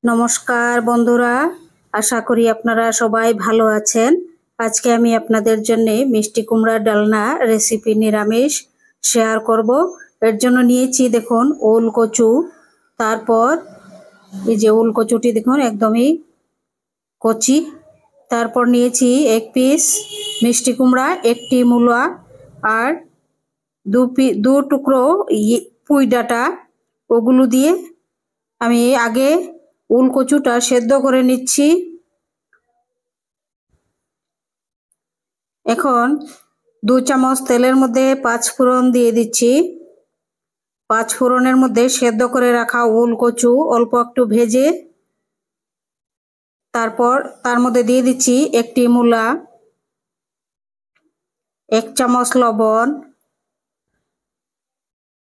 নমস্কার বন্ধুরা, আশা করি আপনারা সবাই ভালো আছেন। আজকে আমি আপনাদের জন্য মিষ্টি কুমড়ার ডালনা রেসিপি নিরামিষ শেয়ার করব। এর জন্য নিয়েছি দেখুন ওল কচু, তারপর এই যে ওল কচুটি দেখুন একদমই কচি। তারপর নিয়েছি এক পিস মিষ্টি কুমড়া, একটি মূলা আর দু টুকরো পুঁই ডাঁটা। ওগুলো দিয়ে আমি আগে ওল কচুটা সেদ্ধ করে নিচ্ছি। এখন 2 চামচ তেলের মধ্যে 5 ফোড়ন দিয়ে দিচ্ছি। 5 ফোড়নের মধ্যে সেদ্ধ করে রাখা ওল কচু অল্প একটু ভেজে তারপর তার মধ্যে দিয়ে দিচ্ছি একটি মূলা, 1 চামচ লবণ।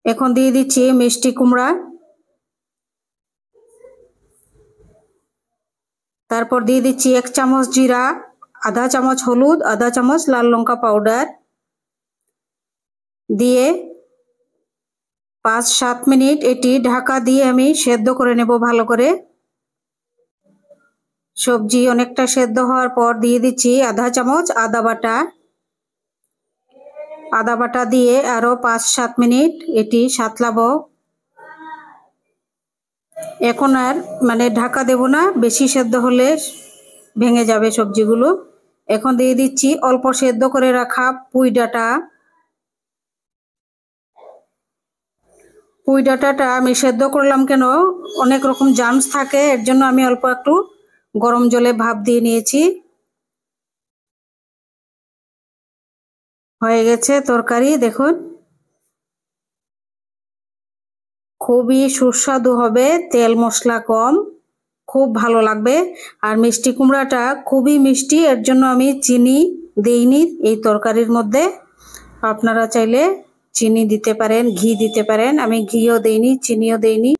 এখন দিয়ে দিচ্ছি মিষ্টি কুমড়া, তারপর দিয়ে দিচ্ছি 1 চামচ জিরা, আধা চামচ হলুদ, আধা চামচ লাল লঙ্কা পাউডার দিয়ে 5-7 মিনিট এটি ঢাকা দিয়ে আমি সেদ্ধ করে নেব ভালো করে। সবজি অনেকটা সেদ্ধ হওয়ার পর দিয়ে দিচ্ছি আধা চামচ আদা বাটা দিয়ে আরো 5-7 মিনিট এটি সাঁতলাবো। এখন আর ঢাকা দেব না, বেশি সেদ্ধ হলে ভেঙে যাবে সবজিগুলো। এখন দিয়ে দিচ্ছি অল্প সেদ্ধ করে রাখা পুঁই ডাঁটাটা আমি সেদ্ধ করলাম কেন, অনেক রকম জার্মস থাকে, এর জন্য আমি অল্প একটু গরম জলে ভাপ দিয়ে নিয়েছি। হয়ে গেছে তরকারি, দেখুন খুবই সুস্বাদু হবে, তেল মশলা কম, খুব ভালো লাগবে। আর মিষ্টি কুমড়াটা খুবই মিষ্টি, এর জন্য আমি চিনি দেইনি এই তরকারির মধ্যে। আপনারা চাইলে চিনি দিতে পারেন, ঘি দিতে পারেন, আমি ঘিও দেইনি, চিনিও দেইনি।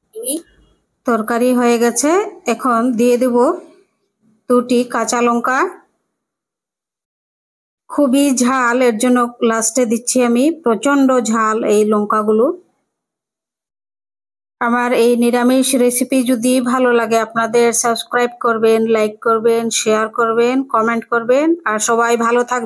তরকারি হয়ে গেছে, এখন দিয়ে দেব 2টি কাঁচা লঙ্কা। খুবই ঝাল, এর জন্য লাস্টে দিচ্ছি আমি, প্রচন্ড ঝাল এই লঙ্কাগুলো। আমার এই নিরামিষ রেসিপি যদি ভালো লাগে আপনাদের সাবস্ক্রাইব করবেন, লাইক করবেন, শেয়ার করবেন, কমেন্ট করবেন, আর সবাই ভালো থাকবেন।